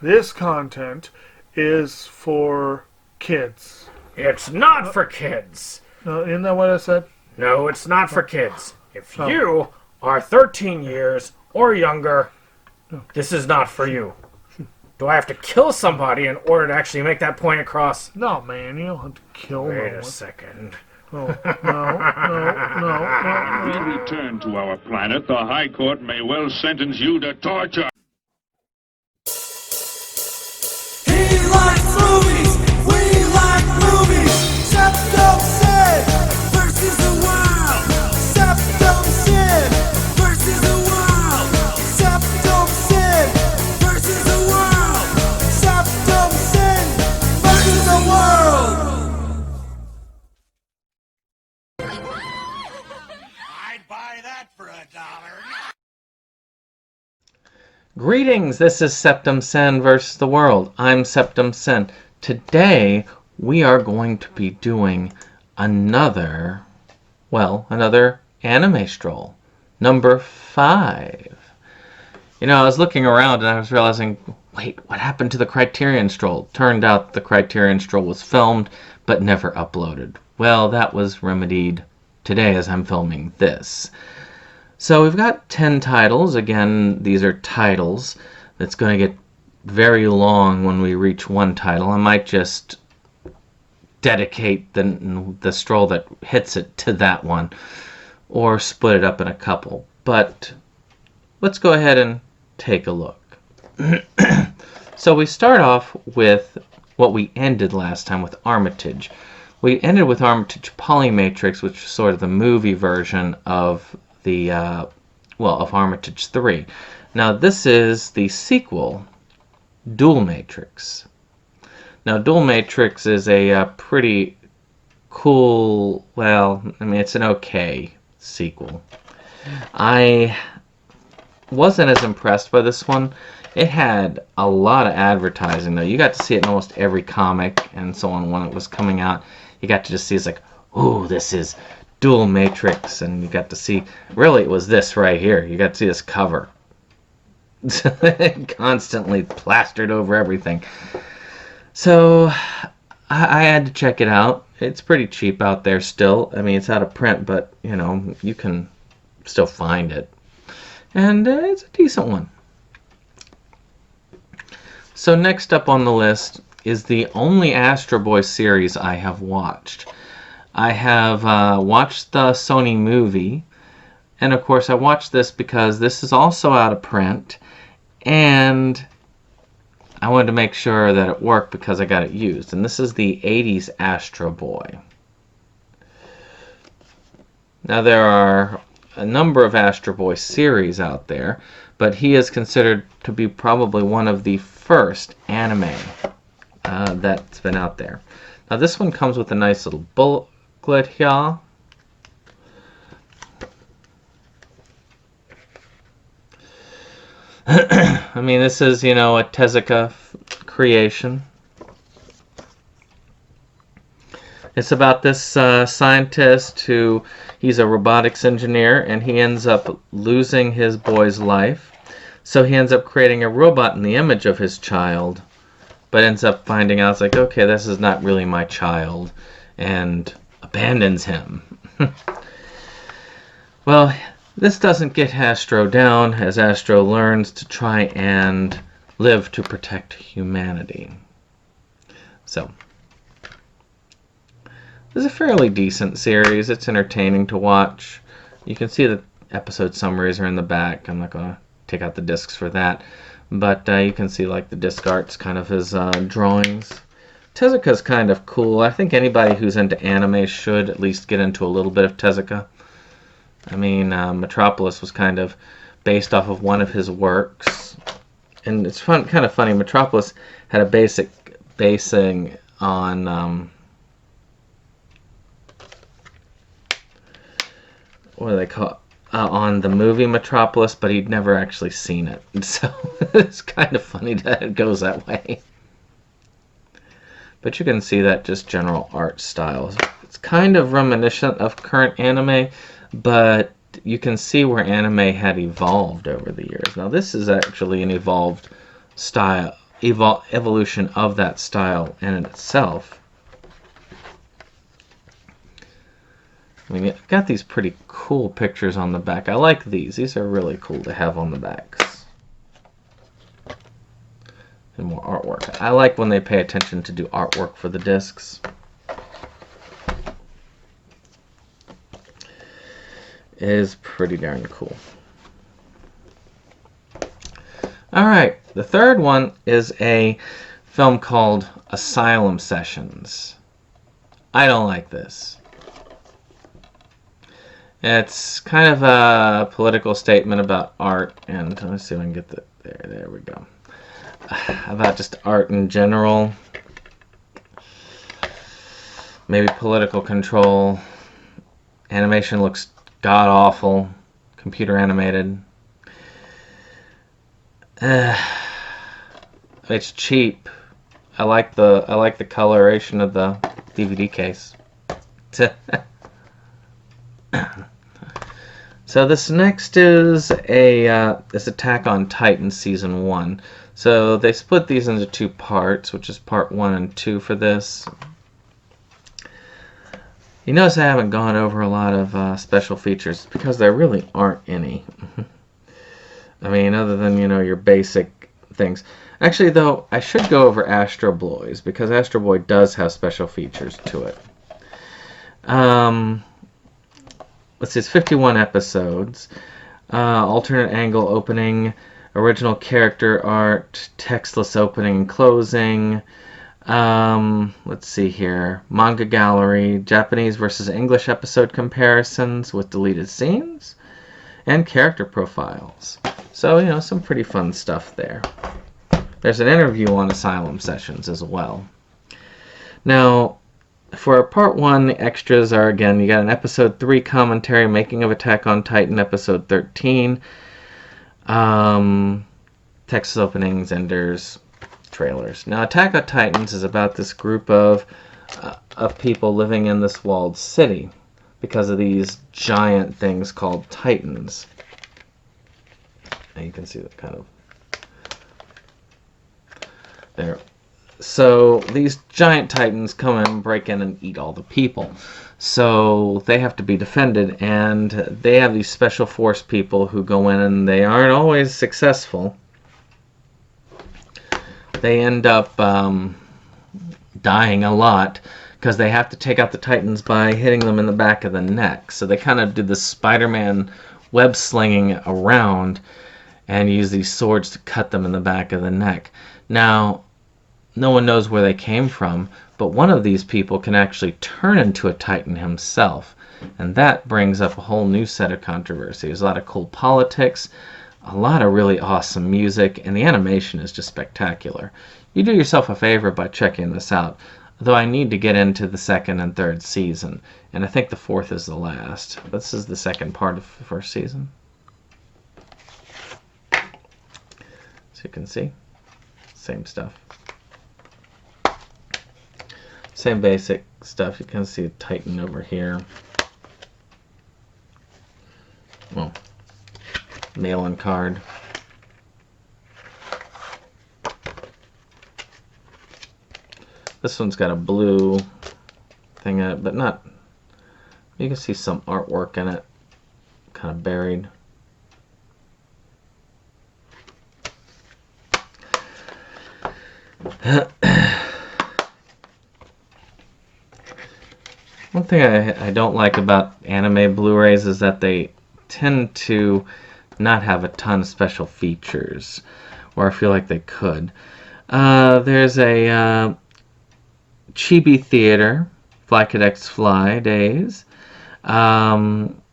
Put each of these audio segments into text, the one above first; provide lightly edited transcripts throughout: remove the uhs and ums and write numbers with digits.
this content is for kids. It's not for kids. Isn't that what I said? No, it's not for kids. If you are 13 years or younger, this is not for you. Do I have to kill somebody in order to actually make that point across? No, man, you don't have to kill no one. Wait a second. Oh, no. When we return to our planet, the High Court may well sentence you to torture. He likes movies, we like movies. SeptumSin versus the world. SeptumSin versus the world. SeptumSin versus the world. SeptumSin versus the world. I'd buy that for $1. Greetings, this is SeptumSin versus the world. I'm SeptumSin. Today, we are going to be doing another anime stroll. Number 5. You know, I was looking around and I was realizing, wait, what happened to the Criterion stroll? Turned out the Criterion stroll was filmed, but never uploaded. Well, that was remedied today as I'm filming this. So we've got 10 titles. Again, these are titles. It's going to get very long when we reach one title. I might just dedicate the stroll that hits it to that one, or split it up in a couple. But let's go ahead and take a look. So we start off with what we ended last time with Armitage. We ended with Armitage Polymatrix, which is sort of the movie version of of Armitage 3. Now this is the sequel, Dual Matrix. Now Dual Matrix is a pretty cool, it's an okay sequel. I wasn't as impressed by this one. It had a lot of advertising though. You got to see it in almost every comic and so on when it was coming out. You got to just see it's like, ooh, this is Dual Matrix, and you got to see, really it was this right here. You got to see this cover. Constantly plastered over everything. So I had to check it out. It's pretty cheap out there still. I mean, it's out of print, but you know, you can still find it. And it's a decent one. So next up on the list is the only Astro Boy series I have watched. I have watched the Sony movie, and of course I watched this because this is also out of print, and I wanted to make sure that it worked because I got it used. And this is the 80s Astro Boy. Now there are a number of Astro Boy series out there, but he is considered to be probably one of the first anime that's been out there. Now this one comes with a nice little booklet here. I mean, this is, you know, a Tezuka creation. It's about this scientist who, he's a robotics engineer, and he ends up losing his boy's life. So he ends up creating a robot in the image of his child, but ends up finding out, it's like, okay, this is not really my child, and abandons him. Well, this doesn't get Astro down, as Astro learns to try and live to protect humanity. So, this is a fairly decent series. It's entertaining to watch. You can see the episode summaries are in the back. I'm not going to take out the discs for that. But you can see like the disc art's kind of his drawings. Tezuka's kind of cool. I think anybody who's into anime should at least get into a little bit of Tezuka. I mean, Metropolis was kind of based off of one of his works. And it's kind of funny. Metropolis had a basing on what do they call it? On the movie Metropolis, but he'd never actually seen it. So it's kind of funny that it goes that way. But you can see that just general art style. It's kind of reminiscent of current anime, but you can see where anime had evolved over the years. Now this is actually an evolved style evolution of that style in itself. I mean, I've got these pretty cool pictures on the back. I like these. These are really cool to have on the backs. And more artwork. I like when they pay attention to do artwork for the discs. It is pretty darn cool. Alright, the third one is a film called Asylum Sessions. I don't like this. It's kind of a political statement about art, and let's see if I can get the... There we go. About just art in general. Maybe political control. Animation looks god-awful. Computer animated. It's cheap. I like the coloration of the DVD case. So this next is Attack on Titan Season 1. So they split these into 2 parts, which is part 1 and 2 for this. You notice I haven't gone over a lot of special features because there really aren't any. I mean, other than, you know, your basic things. Actually, though, I should go over Astro Boys because Astro Boy does have special features to it. Let's see, it's 51 episodes. Alternate angle opening, original character art, textless opening and closing. Let's see here. Manga gallery, Japanese versus English episode comparisons with deleted scenes, and character profiles. So, you know, some pretty fun stuff there. There's an interview on Asylum Sessions as well. Now, for part 1, the extras are, again, you got an episode 3 commentary, Making of Attack on Titan, episode 13. Text openings, enders, trailers. Now, Attack on Titans is about this group of people living in this walled city because of these giant things called Titans. And you can see that kind of there. So these giant Titans come in, break in, and eat all the people. So they have to be defended, and they have these special force people who go in, and they aren't always successful. They end up dying a lot because they have to take out the Titans by hitting them in the back of the neck. So they kind of do the Spider-Man web slinging around and use these swords to cut them in the back of the neck. Now, no one knows where they came from, but one of these people can actually turn into a Titan himself. And that brings up a whole new set of controversy. There's a lot of cool politics, a lot of really awesome music, and the animation is just spectacular. You do yourself a favor by checking this out, though I need to get into the 2nd and 3rd season, and I think the 4th is the last. This is the 2nd part of the 1st season. So you can see, same stuff. Same basic stuff. You can see a Titan over here. Well, mail-in card. This one's got a blue thing in it, but not... You can see some artwork in it, kind of buried. One thing I don't like about anime Blu-rays is that they tend to not have a ton of special features, or I feel like they could. There's a Chibi Theater, Fly Cadets Fly Days.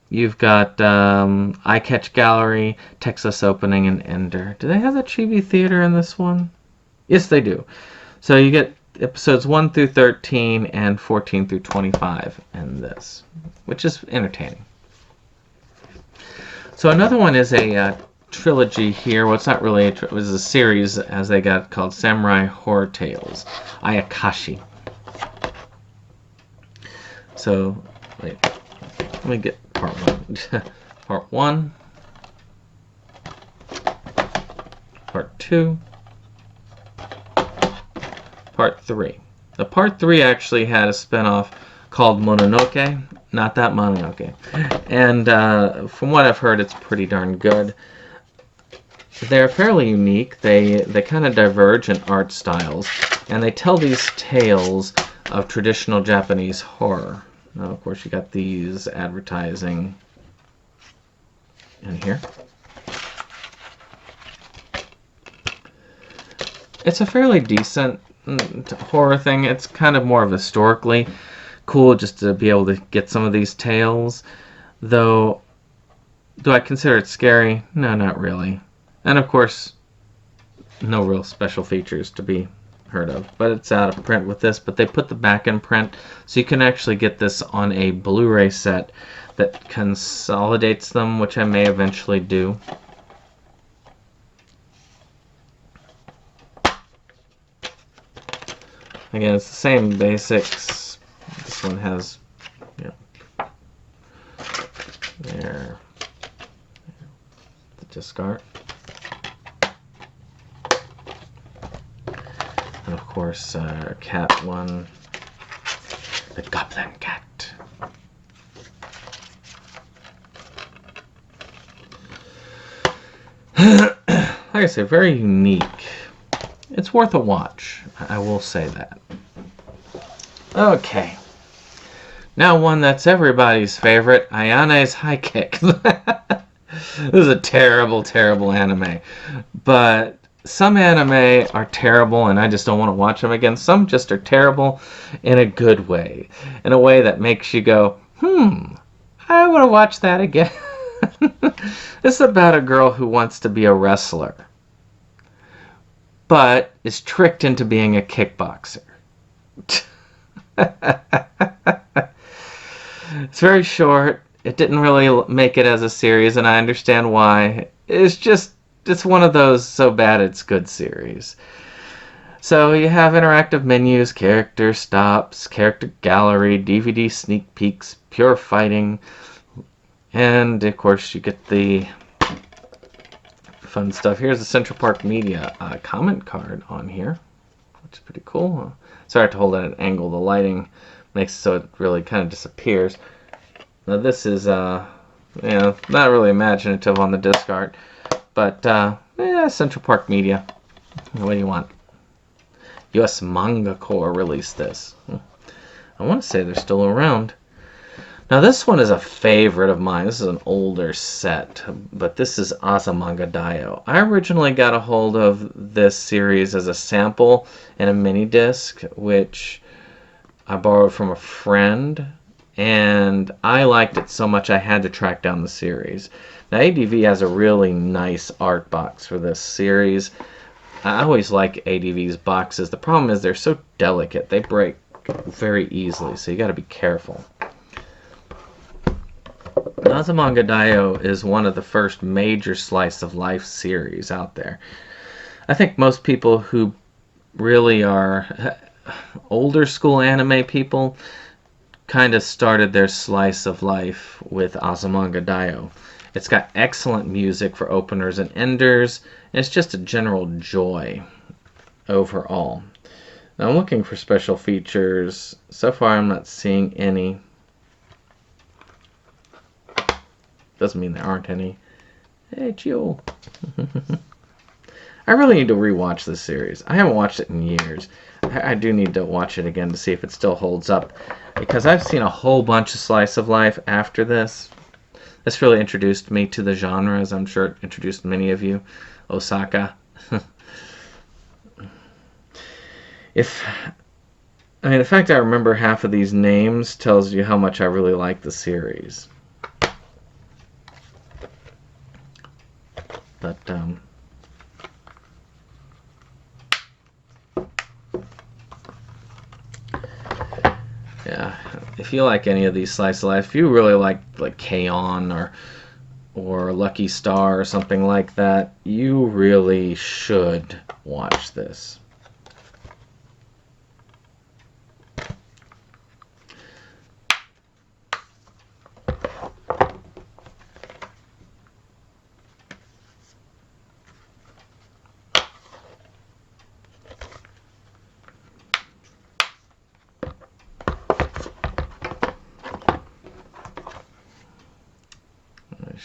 You've got Eye Catch Gallery, Texas Opening, and Ender. Do they have a Chibi Theater in this one? Yes, they do. So you get episodes 1 through 13 and 14 through 25 in this, which is entertaining. So another one is a trilogy here. Well, it's not really it was a series, as they got called Samurai Horror Tales, Ayakashi. So, wait, let me get part 1. Part 1, part 2, Part 3. The Part 3 actually had a spin-off called Mononoke. Not that Mononoke. And from what I've heard, it's pretty darn good. They're fairly unique. They kind of diverge in art styles, and they tell these tales of traditional Japanese horror. Now, of course, you got these advertising in here. It's a fairly decent horror thing. It's kind of more of historically cool just to be able to get some of these tales. Though, do I consider it scary? No, not really. And of course, no real special features to be heard of. But it's out of print with this, but they put the back in print, so you can actually get this on a Blu-ray set that consolidates them, which I may eventually do. Again, it's the same basics. This one has, there, the disc art. And of course, cat one, the Goblin Cat. Like I say, very unique. It's worth a watch, I will say that. Okay. Now one that's everybody's favorite, Ayane's High Kick. This is a terrible, terrible anime. But some anime are terrible and I just don't want to watch them again. Some just are terrible in a good way. In a way that makes you go, I want to watch that again. This is about a girl who wants to be a wrestler, but is tricked into being a kickboxer. It's very short. It didn't really make it as a series, and I understand why. It's one of those so bad it's good series. So you have interactive menus, character stops, character gallery, DVD sneak peeks, pure fighting, and of course you get the fun stuff. Here's the Central Park Media comment card on here, which is pretty cool. Sorry I have to hold it at an angle. The lighting makes it so it really kind of disappears. Now this is not really imaginative on the disc art, but Central Park Media. What do you want? US Manga Corps released this. I want to say they're still around. Now this one is a favorite of mine. This is an older set, but this is Manga Do. I originally got a hold of this series as a sample in a mini disc, which I borrowed from a friend, and I liked it so much I had to track down the series. Now ADV has a really nice art box for this series. I always like ADV's boxes. The problem is they're so delicate. They break very easily, so you got to be careful. Manga Do is one of the first major slice of life series out there. I think most people who really are older school anime people kind of started their slice of life with Manga Do. It's got excellent music for openers and enders, and it's just a general joy overall. Now I'm looking for special features. So far I'm not seeing any. Doesn't mean there aren't any. Hey, Joe. I really need to rewatch this series. I haven't watched it in years. I do need to watch it again to see if it still holds up, because I've seen a whole bunch of slice of life after this. This really introduced me to the genre, as I'm sure it introduced many of you. Osaka. The fact I remember half of these names tells you how much I really like the series. But, yeah, if you like any of these slice of life, if you really like K-On! or Lucky Star or something like that, you really should watch this.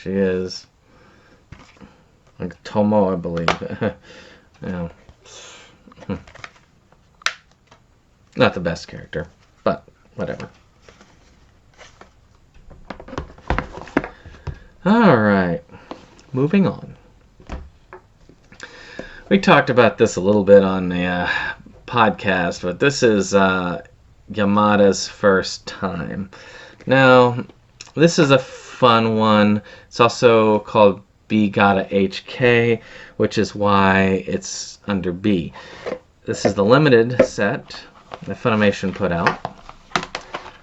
She is. Like Tomo, I believe. Yeah. Not the best character, but whatever. Alright, moving on. We talked about this a little bit on the podcast, but this is Yamada's first time. Now, this is a fun one. It's also called B Gotta HK, which is why it's under B. This is the limited set that Funimation put out.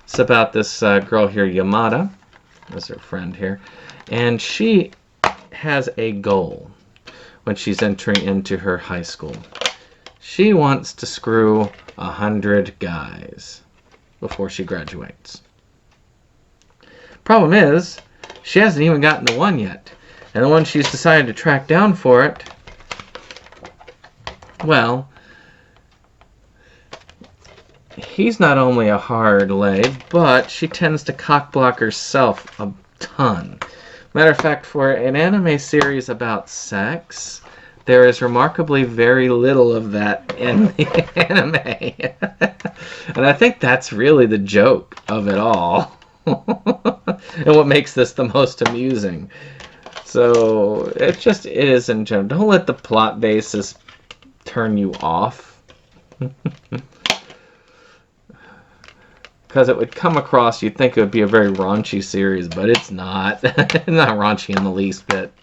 It's about this girl here, Yamada. That's her friend here. And she has a goal when she's entering into her high school. She wants to screw 100 guys before she graduates. Problem is, she hasn't even gotten to one yet. And the one she's decided to track down for it, well, he's not only a hard lay, but she tends to cockblock herself a ton. Matter of fact, for an anime series about sex, there is remarkably very little of that in the anime. And I think that's really the joke of it all. And what makes this the most amusing. So, it is in general. Don't let the plot basis turn you off. Because it would come across, you'd think it would be a very raunchy series, but it's not. It's not raunchy in the least bit.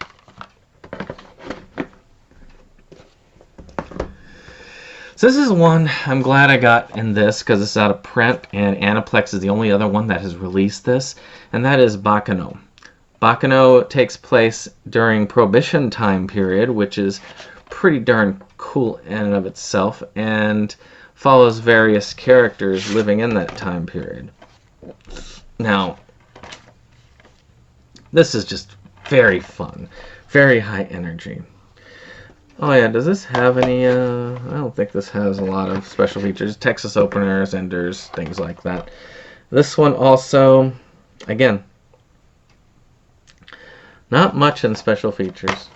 So this is one I'm glad I got in this, because it's out of print, and Aniplex is the only other one that has released this, and that is Bakano. Bakano takes place during Prohibition time period, which is pretty darn cool in and of itself, and follows various characters living in that time period. Now, this is just very fun, very high energy. Oh yeah, does this have any, I don't think this has a lot of special features. Texas openers, enders, things like that. This one also, again, not much in special features.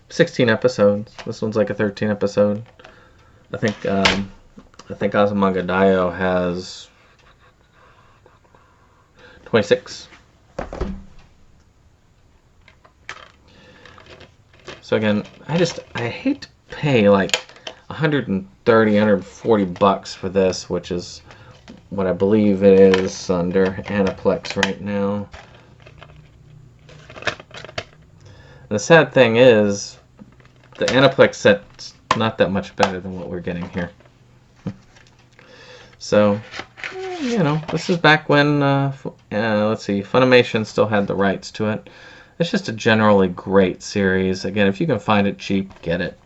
16 episodes. This one's like a 13 episode. I think Manga Do has 26. So again, I hate to pay like 130, 140 bucks for this, which is what I believe it is under Aniplex right now. The sad thing is, the Aniplex set's not that much better than what we're getting here. So, you know, this is back when, let's see, Funimation still had the rights to it. It's just a generally great series. Again, if you can find it cheap, get it.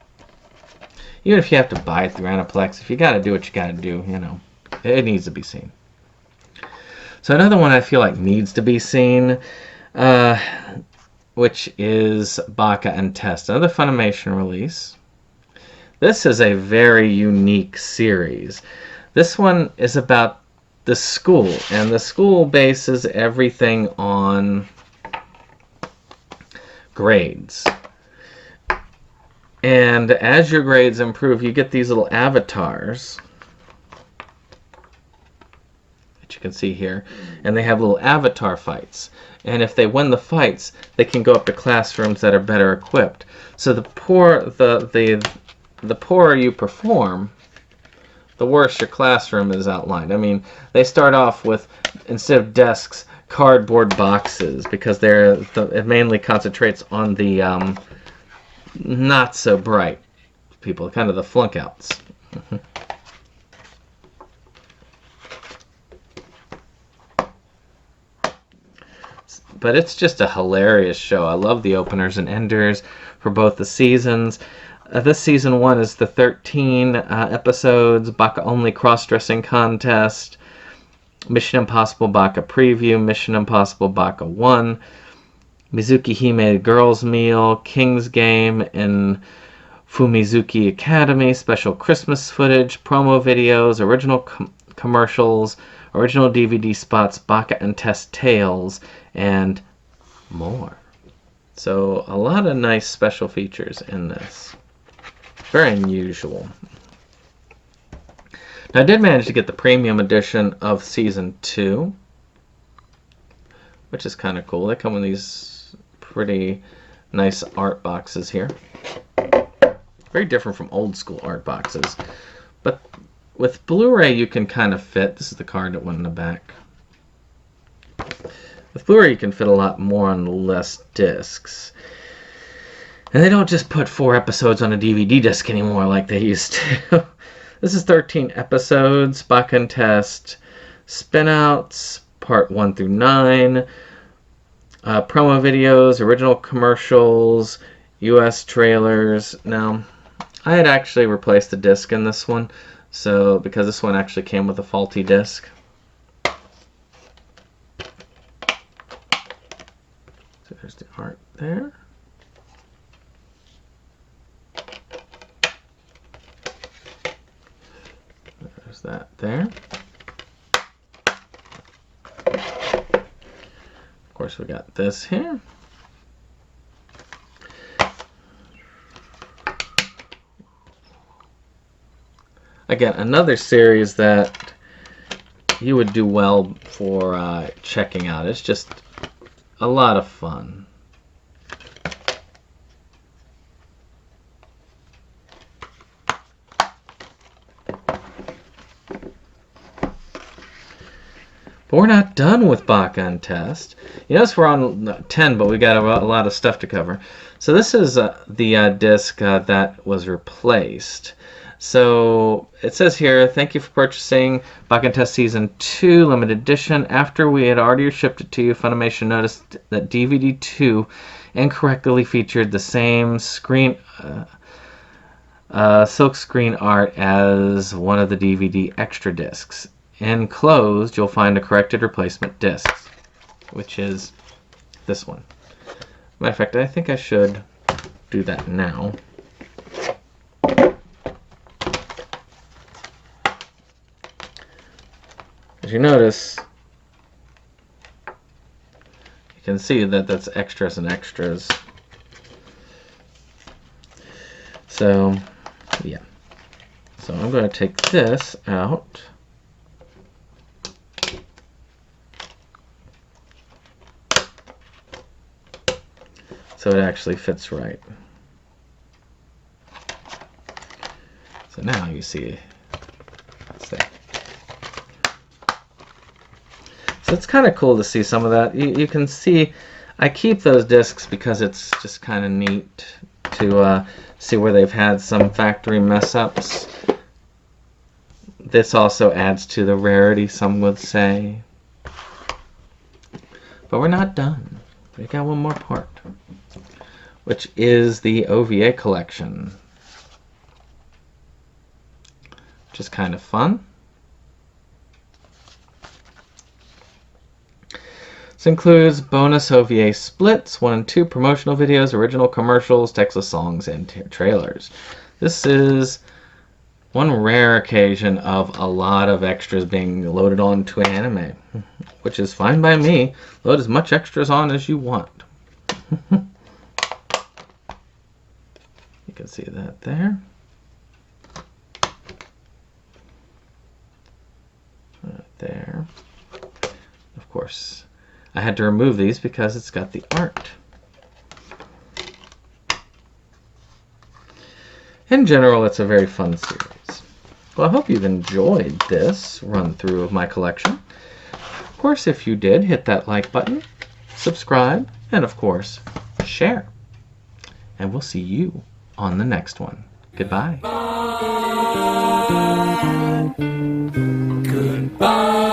Even if you have to buy it through Aniplex, if you gotta do what you gotta do, you know, it needs to be seen. So another one I feel like needs to be seen, which is Baka and Test, another Funimation release. This is a very unique series. This one is about the school, and the school bases everything on grades. And as your grades improve, you get these little avatars that you can see here, and they have little avatar fights. And if they win the fights, they can go up to classrooms that are better equipped. So the poorer you perform, the worse your classroom is outlined. I mean, they start off with, instead of desks, cardboard boxes, because it mainly concentrates on the not so bright people, kind of the flunkouts. But it's just a hilarious show. I love the openers and enders for both the seasons. This season 1 is the 13 episodes, Baka Only Cross-Dressing Contest, Mission Impossible Baka Preview, Mission Impossible Baka 1, Mizuki Hime Girls Meal, King's Game in Fumizuki Academy, special Christmas footage, promo videos, original commercials, original DVD spots, Baka and Test Tales, and more. So a lot of nice special features in this. Very unusual. Now, I did manage to get the premium edition of Season 2, which is kind of cool. They come with these pretty nice art boxes here. Very different from old school art boxes. But with Blu-ray, you can kind of fit. This is the card that went in the back. With Blu-ray, you can fit a lot more on less discs. And they don't just put 4 episodes on a DVD disc anymore like they used to. This is 13 episodes, Bakken Test, Spinouts, Part 1 through 9, promo videos, original commercials, US trailers. Now, I had actually replaced the disc in this one, so because this one actually came with a faulty disc. So there's the art there. There's that there. Of course, we got this here. Again, another series that you would do well for checking out. It's just a lot of fun. But we're not done with Bakken Test. You notice we're on 10, but we got a lot of stuff to cover. So this is the disc that was replaced. So it says here, thank you for purchasing Bakken Test Season 2 Limited Edition. After we had already shipped it to you, Funimation noticed that DVD 2 incorrectly featured the same screen, silk screen art as one of the DVD extra discs. Enclosed, you'll find a corrected replacement disc, which is this one. Matter of fact, I think I should do that now. As you notice, you can see that that's extras and extras. So, yeah. So I'm going to take this out. So it actually fits right. So now you see it's there. So it's kind of cool to see some of that. You can see I keep those discs because it's just kind of neat to see where they've had some factory mess ups. This also adds to the rarity, some would say. But we're not done. We got one more part, which is the OVA collection, which is kind of fun. This includes bonus OVA splits, 1 and 2 promotional videos, original commercials, Texas songs, and trailers. This is one rare occasion of a lot of extras being loaded onto an anime, which is fine by me. Load as much extras on as you want. You can see that there. Right there. Of course, I had to remove these because it's got the art. In general, it's a very fun series. Well, I hope you've enjoyed this run-through of my collection. Of course, if you did, hit that like button, subscribe, and of course, share. And we'll see you on the next one. Goodbye. Goodbye.